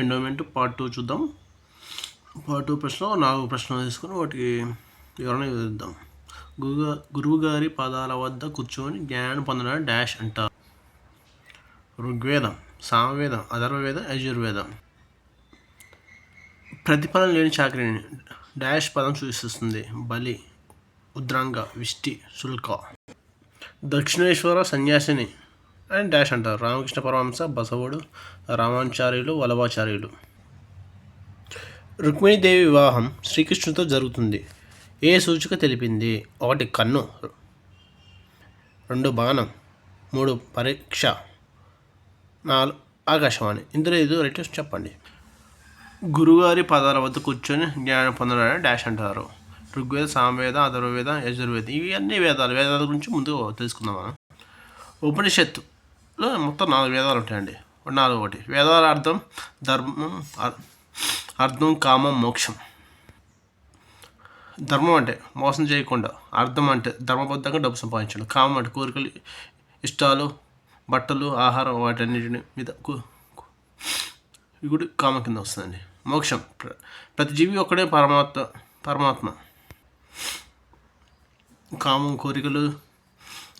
Endowment part 2 చూద్దాం. Part 2 ప్రశ్న 4 ప్రశ్నలు తీసుకొని వాటికి వివరణ వివరిద్దాం. గురువుగారి పాదాల వద్ద కూర్చొని జ్ఞానం పొందడం డాష్ అంటారు. ఋగ్వేదం, సామవేదం, అథర్వవేదం, యజుర్వేదం. ప్రతిఫలం లేని చాకరిని డాష్ పదం సూచిస్తుంది. బలి, ఉద్రంగ, విష్టి, శుల్క. దక్షిణేశ్వర సన్యాసిని అండ్ డాష్ అంటారు. రామకృష్ణ పరమహంస, బసవుడు, రామాచార్యులు, వల్లభాచార్యులు. రుక్మిణీదేవి వివాహం శ్రీకృష్ణుడితో జరుగుతుంది. ఏ సూచిక తెలిపింది? 1 కన్ను, 2 బాణం, 3 పరీక్ష, 4 ఆకాశవాణి. ఇందులో ఇది రైట్ చెప్పండి. గురుగారి పదాల వద్ద కూర్చొని జ్ఞానం పొందడాన్ని డాష్ అంటారు. ఋగ్వేద, సామవేద, అథర్వవేద, యజుర్వేద. ఇవి అన్ని వేదాల గురించి ముందు తెలుసుకుందాం మనం. ఉపనిషత్తులో మొత్తం 4 వేదాలు ఉంటాయండి. 4 వేదాల అర్థం ధర్మం, అర్థం, కామం, మోక్షం. ధర్మం అంటే మోసం చేయకుండా, అర్థం అంటే ధర్మబద్ధంగా డబ్బు సంపాదించడం, కామం అంటే కోరికలు, ఇష్టాలు, బట్టలు, ఆహారం వాటన్నిటిని మీద ఇవి కూడా కామం కింద వస్తుందండి. మోక్షం ప్రతి జీవి ఒక్కడే పరమాత్మ. కామం కోరికలు,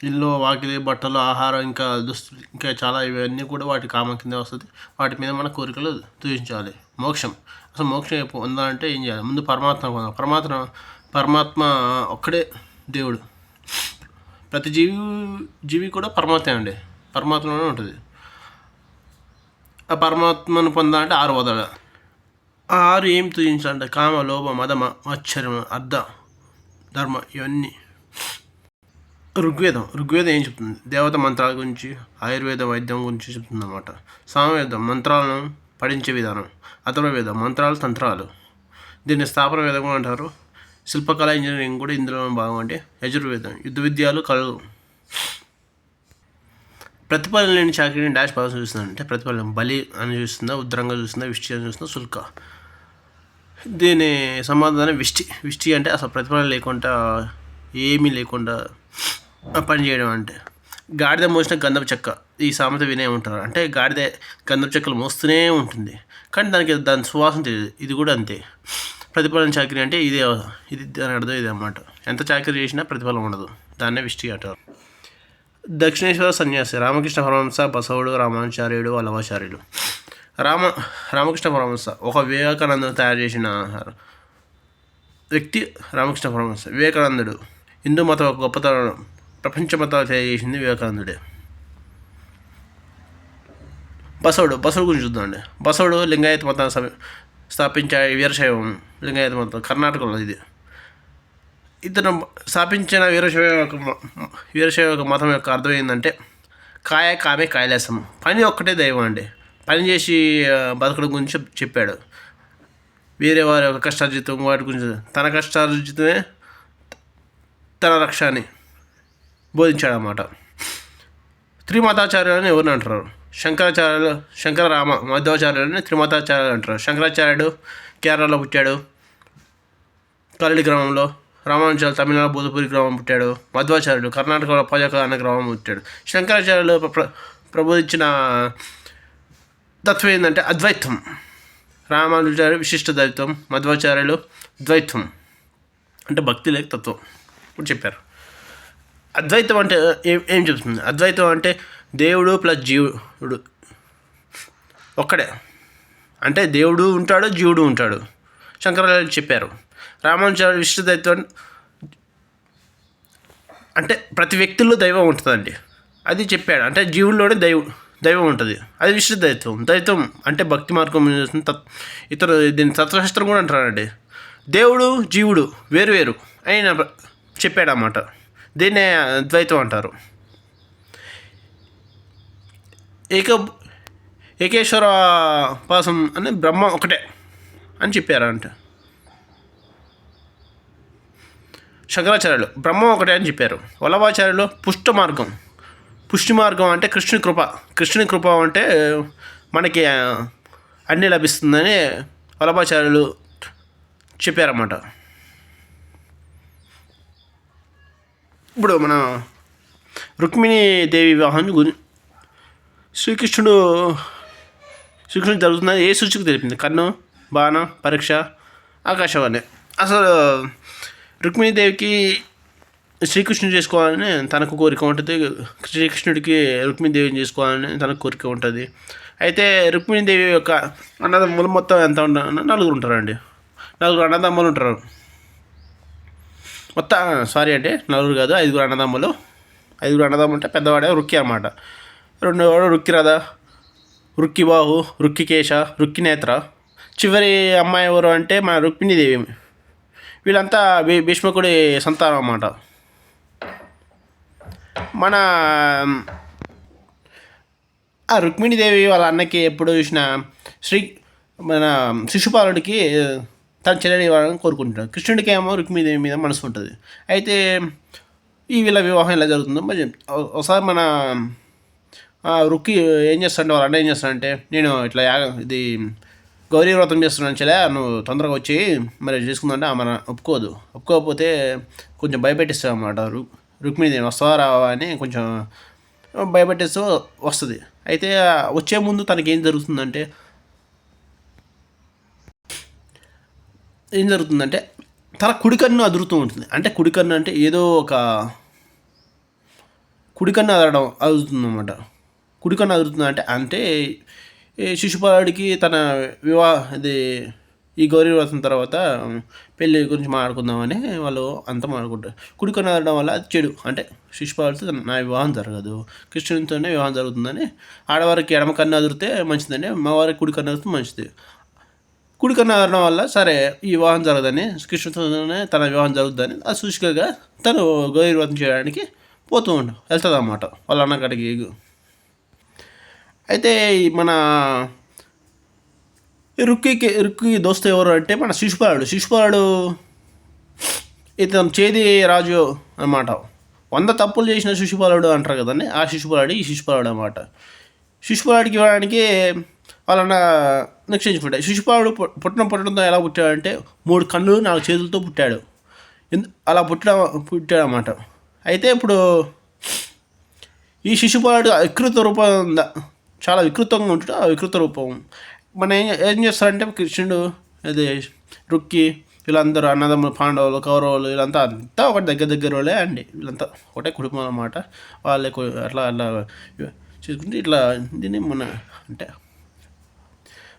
ఇల్లు, వాకిలి, బట్టలు, ఆహారం, ఇంకా దుస్తులు, ఇంకా చాలా ఇవన్నీ కూడా వాటి కామం కింద వస్తుంది. వాటి మీద మన కోరికలు తీర్చాలి. మోక్షం అసలు మోక్షం పొందాలంటే ఏం చేయాలి? ముందు పరమాత్మ ఒక్కడే దేవుడు. ప్రతి జీవి కూడా పరమాత్మ అండి, పరమాత్మలోనే ఉంటుంది. ఆ పరమాత్మను పొందాలంటే 6 వదల. 6 ఏం తూయించాలంటే కామ, లోభ, మదమ, ఆశ్చర్యం, అర్థ, ధర్మ. ఇవన్నీ ఋగ్వేదం ఏం చెప్తుంది? దేవత మంత్రాల గురించి, ఆయుర్వేద వైద్యం గురించి చెప్తుంది అన్నమాట. సామవేదం మంత్రాలను పఠించే విధానం. అథర్వవేదం మంత్రాలు, తంత్రాలు. దీన్ని స్థాపన వేదం అంటారు. శిల్పకళ, ఇంజనీరింగ్ కూడా ఇందులో భాగం. అంటే యజుర్వేదం యుద్ధ విద్యలు, కళలు. ప్రతిఫలం లేని చాకరీని డాష్ పదం చూస్తుంది. అంటే ప్రతిఫలం బలి అని చూస్తుందా, ఉద్రంగా చూస్తుందా, విష్టి అని చూస్తుందా, శుల్క. దీని సమాధానం విష్టి అంటే అసలు ప్రతిఫలం లేకుండా, ఏమీ లేకుండా పని చేయడం. అంటే గాడిద మోసిన గంధపు చెక్క. ఈ సామెత వినే ఉంటారు. అంటే గాడిద గంధపు చెక్కలు మోస్తూనే ఉంటుంది, కానీ దాని సువాసన తెలియదు. ఇది కూడా అంతే. ప్రతిఫలం చాకరీ అంటే ఇది దాని అర్థం ఇదే అన్నమాట. ఎంత చాకరీ చేసినా ప్రతిఫలం ఉండదు, దాన్నే విష్టి అంటారు. దక్షిణేశ్వర సన్యాసి. రామకృష్ణ పరమహంస, బసవుడు, రామాచార్యుడు, వల్లభాచార్యులు. రామకృష్ణ పరమహంస ఒక వివేకానందుడు తయారు చేసిన వ్యక్తి. రామకృష్ణ పరమహంస. వివేకానందుడు హిందూ మతం ఒక గొప్పతనం, ప్రపంచ మతాలు తెలియజేసింది వివేకానందుడే. బసవుడు గురించి చూద్దామండి. బసవుడు లింగాయత మతాన్ని స్థాపించే వీరశైవం. లింగాయత మతం కర్ణాటకలో ఇది. ఇతను స్థాపించిన వీరశైవ మతం యొక్క అర్థం ఏంటంటే కామే కైలాసం. పని ఒక్కటే దైవం అండి. పని చేసి బతకడం గురించి చెప్పాడు. వేరే వారి యొక్క కష్టార్జితం వాటి గురించి, తన కష్టార్జితమే తన రక్ష అని బోధించాడు అన్నమాట. త్రిమతాచార్యులు అని ఎవరిని అంటారు? శంకరరామ మధ్వాచార్యులని త్రిమతాచార్యులు అంటారు. శంకరాచార్యుడు కేరళలో పుట్టాడు, కల్లడి గ్రామంలో. రామానుజాచార్యులు తమిళనాడు బోధపురి గ్రామం పుట్టాడు. మధ్వాచార్యుడు కర్ణాటకలో పజక అనే గ్రామం పుట్టాడు. శంకరాచార్యులు ప్రబోధించిన తత్వం ఏంటంటే అద్వైతం. రామానుజాచార్యులు విశిష్ట ద్వైతం, మధ్వాచార్యులు ద్వైతం అంటే భక్తి లేక తత్వం ఇప్పుడు చెప్పారు. అద్వైతం అంటే ఏం చెప్తుంది? అద్వైతం అంటే దేవుడు ప్లస్ జీవుడు ఒక్కడే. అంటే దేవుడు ఉంటాడు, జీవుడు ఉంటాడు. శంకరాచార్యులు చెప్పారు. రామానుజాచార్యులు విశిష్ట దైవం అంటే ప్రతి వ్యక్తుల్లో దైవం ఉంటుందండి, అది చెప్పాడు. అంటే జీవుల్లోనే దైవం ఉంటుంది, అది విశిష్ట దైవం అంటే భక్తి మార్గం. దీన్ని తత్వశాస్త్రం కూడా అంటారండి. దేవుడు జీవుడు వేరు అయిన చెప్పాడన్నమాట. దీన్నే ద్వైతం అంటారు. ఏకేశ్వర పాసం అని బ్రహ్మ ఒకటే అని చెప్పారంట శంకరాచార్యులు. బ్రహ్మ ఒకటే అని చెప్పారు. వల్లభాచార్యులు పుష్టి మార్గం అంటే కృష్ణుని కృప అంటే మనకి అన్నీ లభిస్తుందని వల్లభాచార్యులు చెప్పారన్నమాట. ఇప్పుడు మన రుక్మిణీదేవి వివాహాన్ని శ్రీకృష్ణుడు శ్రీకృష్ణుడు జరుగుతుందని ఏ సూచిక తెలిపింది? కన్ను, బాణం, పరీక్ష, ఆకాశవాణి. అసలు రుక్మిణీదేవికి శ్రీకృష్ణుడు చేసుకోవాలని తనకు కోరిక ఉంటుంది, శ్రీకృష్ణుడికి రుక్మిణీదేవిని చేసుకోవాలని తనకు కోరిక ఉంటుంది. అయితే రుక్మిణీదేవి యొక్క అన్నదమ్ములు మొత్తం ఎంత ఉంటారు? నలుగురు ఉంటారండి. నలుగురు అన్నదమ్ములు ఉంటారు మొత్తం. సారీ అంటే నలుగురు కాదు, 5 అన్నదమ్ములు. 5 అన్నదమ్ములు అంటే పెద్దవాడే రుక్కి అన్నమాట. రెండోవాడు రుక్కిరథ, రుక్కిబాహు, రుక్కికేశ, రుక్కినేత్ర. చివరి అమ్మాయి ఎవరు అంటే మన రుక్మిణీదేవి. వీళ్ళంతా భీష్మకుడి సంతానం అన్నమాట. మన ఆ రుక్మిణీదేవి వాళ్ళ అన్నకి ఎప్పుడు చూసిన మన శిశుపాలుడికి తన చెల్లెలు ఇవ్వాలని కోరుకుంటున్నాడు. కృష్ణుడికి ఏమో రుక్మిణీదేవి మీద మనసు ఉంటుంది. అయితే ఈ వీళ్ళ వివాహం ఎలా జరుగుతుందో మరి ఒకసారి మన రుక్కి ఏం చేస్తాడంటే వాళ్ళ అన్న ఏం చేస్తాడంటే, నేను ఇట్లా ఇది గౌరీ వ్రతం చేస్తున్నాను చెల్లె, నువ్వు తొందరగా వచ్చి మరి చేసుకుందంటే ఆమె ఒప్పుకోకపోతే కొంచెం భయపెట్టిస్తాడు అన్నమాట. రుక్మిణీదేవి వస్తావా రావా అని కొంచెం భయపెట్టేస్తూ వస్తుంది. అయితే వచ్చే ముందు తనకి ఏం జరుగుతుందంటే తన కుడికన్ను అదురుతూ ఉంటుంది. అంటే కుడికన్ను అంటే ఏదో ఒక కుడికన్ను అదురుతుందన్నమాట. కుడికన్ను అదురుతుంది అంటే శిశుపాలుడికి తన ఈ గౌరీ వ్రతం తర్వాత పెళ్ళి గురించి మాట్లాడుకుందామని వాళ్ళు అంతా మాట్లాడుకుంటారు. కుడికన్ను అదరడం వల్ల అది చెడు. అంటే శిశుపాలుడితో నా వివాహం జరగదు, కృష్ణునితోనే వివాహం జరుగుతుందని. ఆడవారికి ఎడమ కన్ను అదిరితే మంచిదని, మగవారికి కుడికన్ను అదిరితే మంచిది. కుడికన్ను అదరడం వల్ల సరే ఈ వివాహం జరగదని, కృష్ణునితోనే తన వివాహం జరుగుతుందని ఆ సూచికగా తను గౌరీ వ్రతం చేయడానికి వెళ్తుంది అన్నమాట వాళ్ళ అన్నకాడికి. అయితే మన రుక్కి దోస్తు ఎవరు అంటే మన శిశుపాలుడు ఇతను చేది రాజు అన్నమాట. 100 తప్పులు చేసిన శిశుపాలుడు అంటారు కదండి, ఆ ఈ శిశుపాలుడు అన్నమాట. శిశుపాలుడికి ఇవ్వడానికి వాళ్ళన్న నిశ్చయించుకుంటాడు. శిశుపాలుడు పుట్టడంతో ఎలా పుట్టాడంటే 3 కళ్ళు 4 చేతులతో పుట్టాడు. అలా పుట్టాడు అన్నమాట. అయితే ఇప్పుడు ఈ శిశుపాలుడు వికృత రూపం చాలా వికృతంగా ఉంటాడు. ఆ వికృత రూపం మన ఏం చేస్తారంటే కృష్ణుడు అదే రుక్కి వీళ్ళందరూ అన్నదమ్ములు, పాండవులు, కౌరవులు వీళ్ళంతా ఒకటి దగ్గర వాళ్ళే అండి. వీళ్ళంతా ఒకటే కుటుంబం అన్నమాట. వాళ్ళే అట్లా చేసుకుంటే ఇట్లా దీన్ని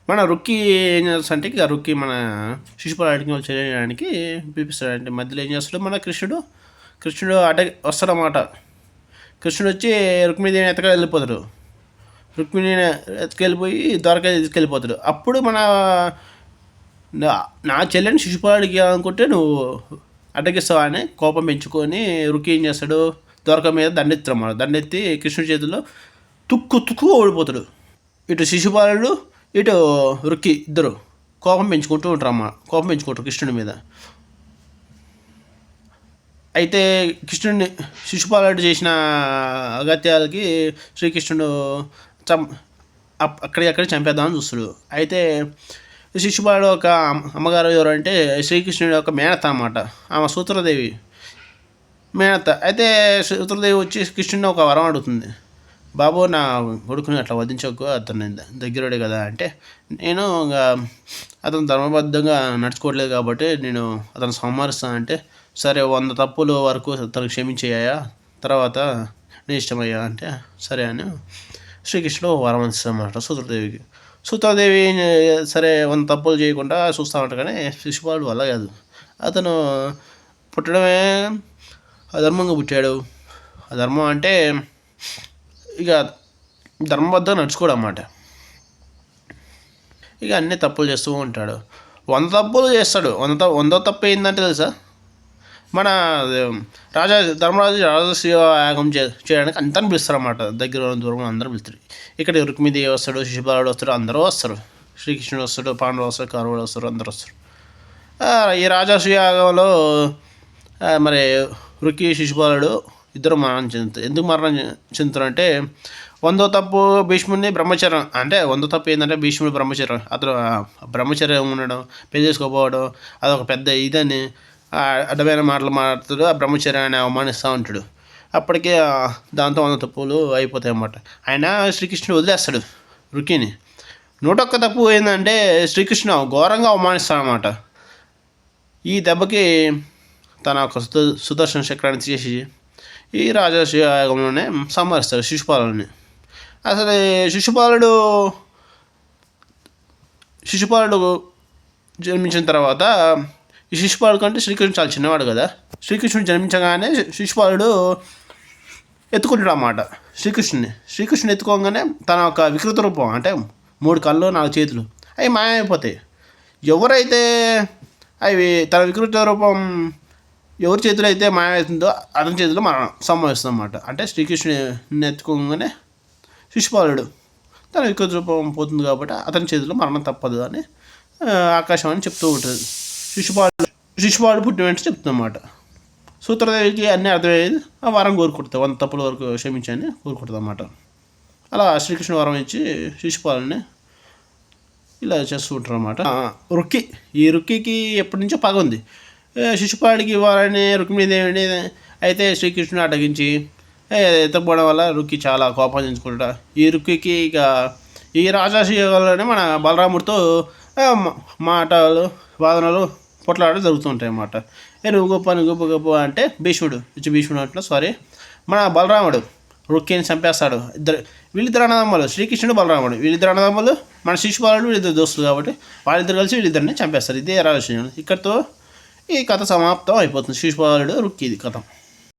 మన రుక్కి ఏం చేస్తాడంటే ఇక రుక్కి మన శిశుపాలుడికి వాళ్ళు చేయడానికి పిలిపిస్తాడంటే మధ్యలో ఏం చేస్తాడు మన కృష్ణుడు వస్తాడన్నమాట. కృష్ణుడు వచ్చి రుక్మిణీదేవిని వెళ్ళిపోతాడు. రుక్మిణిని ఎత్తుకెళ్ళిపోయి ద్వారకా తీసుకెళ్ళిపోతాడు. అప్పుడు నా చెల్లెని శిశుపాలుడికి అనుకుంటే నువ్వు అడ్డగిస్తావా అని కోపం పెంచుకొని రుక్కి ఏం చేస్తాడు, ద్వారకా మీద దండెత్తి కృష్ణుడి చేతుల్లో తుక్కు ఓడిపోతాడు. ఇటు శిశుపాలుడు ఇటు రుక్కి ఇద్దరు కోపం పెంచుకుంటారు కృష్ణుడి మీద. అయితే శిశుపాలుడు చేసిన అగత్యాలకి శ్రీకృష్ణుడు అక్కడికక్కడ చంపేద్దామని చూస్తాడు. అయితే శిశుపాలుడు ఒక అమ్మగారు ఎవరంటే శ్రీకృష్ణుడి యొక్క మేనత్త అన్నమాట. ఆమె సూత్రదేవి మేనత్త. అయితే సూత్రదేవి వచ్చి కృష్ణుడిని ఒక వరం అడుగుతుంది. బాబు నా కొడుకుని అట్లా వధించకు, అతను దగ్గరుడే కదా అంటే, నేను ఇంకా అతను ధర్మబద్ధంగా నడుచుకోవట్లేదు కాబట్టి నేను అతను సంహరిస్తాను అంటే, సరే 100 తప్పుల వరకు తనకు క్షమించేయ్యా, తర్వాత నీ ఇష్టమయ్యా అంటే సరే అని శ్రీకృష్ణుడు వరం ఇస్తామన్నమాట సూత్రదేవి సరే 100 తప్పులు చేయకుండా చూస్తామంట. కానీ శిశుపాలుడు వల్ల కాదు, అతను పుట్టడమే అధర్మంగా పుట్టాడు. అధర్మం అంటే ఇక ధర్మబద్ధంగా నడుచుకోవడం అన్నమాట. ఇక అన్నీ తప్పులు చేస్తూ ఉంటాడు. 100 తప్పులు చేస్తాడు. 100వ తప్పు ఏంటంటే తెలుసా, మన ధర్మరాజు రాజసూయ యాగం చేయడానికి అందరిని పిలుస్తారు అన్నమాట. దగ్గర దూరంలో అందరూ పిలుస్తారు. ఇక్కడ రుక్మిణీదేవి వస్తాడు, శిశుపాలుడు వస్తాడు, అందరూ వస్తారు. శ్రీకృష్ణుడు వస్తాడు, పాండవులు వస్తారు, కౌరవులు వస్తారు, అందరూ వస్తారు. ఈ రాజసూయ యాగంలో మరి రుక్కి శిశుపాలుడు ఇద్దరు మరణం చెందుతారు. ఎందుకు మరణం చెందుతారంటే 100వ తప్పు భీష్ముడిని బ్రహ్మచర్యం అంటే 100వ తప్పు ఏంటంటే భీష్ముడు బ్రహ్మచర్యం, అతను బ్రహ్మచర్యం ఉండడం, పెళ్లి చేసుకోపోవడం అదొక పెద్ద ఇదని అడ్డమైన మాటలు మాట్లాడుతాడు. ఆ బ్రహ్మచర్యాన్ని అవమానిస్తూ ఉంటాడు. అప్పటికే దాంతో 100 తప్పులు అయిపోతాయి అన్నమాట. ఆయన శ్రీకృష్ణుడు వదిలేస్తాడు రుక్కిని, నూటొక్క తప్పు ఏంటంటే శ్రీకృష్ణ ఘోరంగా అవమానిస్తాడనమాట. ఈ దెబ్బకి తన ఒక సుదర్శన చక్రాన్ని తీసేసి ఈ రాజాభిషేకంలోనే సంహరిస్తాడు శిశుపాలుని. అసలు శిశుపాలుడు జన్మించిన తర్వాత ఈ శిశుపాలుడు కంటే శ్రీకృష్ణుడు చాలా చిన్నవాడు కదా. శ్రీకృష్ణుడు జన్మించగానే శిశుపాలుడు ఎత్తుకుంటాడు అన్నమాట శ్రీకృష్ణుని ఎత్తుకోగానే తన ఒక వికృత రూపం అంటే 3 కళ్ళు 4 చేతులు అవి మాయమైపోతాయి. ఎవరైతే అవి తన వికృత రూపం ఎవరి చేతిలో అయితే మాయమవుతుందో అతని చేతిలో మరణం సంభవిస్తుంది అన్నమాట. అంటే శ్రీకృష్ణుని ఎత్తుకోగానే శిశుపాలుడు తన వికృత రూపం పోతుంది కాబట్టి అతని చేతిలో మరణం తప్పదు అని ఆకాశం అని చెప్తూ ఉంటుంది. శిశుపాలుడు పుట్టిన వెంటనే చెప్తుందన్నమాట. సూత్రదేవికి అన్నీ అర్థమయ్యేది ఆ వరం కోరుకుంటుంది, 100 తప్పుల వరకు క్షమించని కోరుకుంటుంది అన్నమాట. అలా శ్రీకృష్ణుడు వరం ఇచ్చి శిశుపాలుని ఇలా చేస్తూ ఉంటారు అన్నమాట. రుక్కికి ఎప్పటి నుంచో పగ ఉంది. శిశుపాలుడికి ఇవ్వాలని రుక్మిణీదేవిని అయితే శ్రీకృష్ణుడు అడ్డగించి ఎత్తపోవడం వల్ల రుక్కి చాలా కోపం తెచ్చుకుంటా. ఈ రుక్కికి ఇక ఈ రాజాశివలోనే మన బలరాముడితో మాటలు వాదనలు పొట్లాడలు జరుగుతుంటాయి అన్నమాట. నువ్వు గొప్ప అంటే భీష్ముడు అంటే మన బలరాముడు రుక్కిని చంపేస్తాడు. వీళ్ళిద్దరు అన్నదమ్ములు శ్రీకృష్ణుడు బలరాముడు, వీళ్ళిద్దరు అన్నదమ్ములు మన శిశుపాలుడు వీళ్ళిద్దరు దోస్తులు కాబట్టి వాళ్ళిద్దరు కలిసి వీళ్ళిద్దరిని చంపేస్తారు. ఇదే రాజాశివుడు. ఇక్కడితో ఈ కథ సమాప్తం అయిపోతుంది. శిశుపాలుడు రుక్కిది కథ.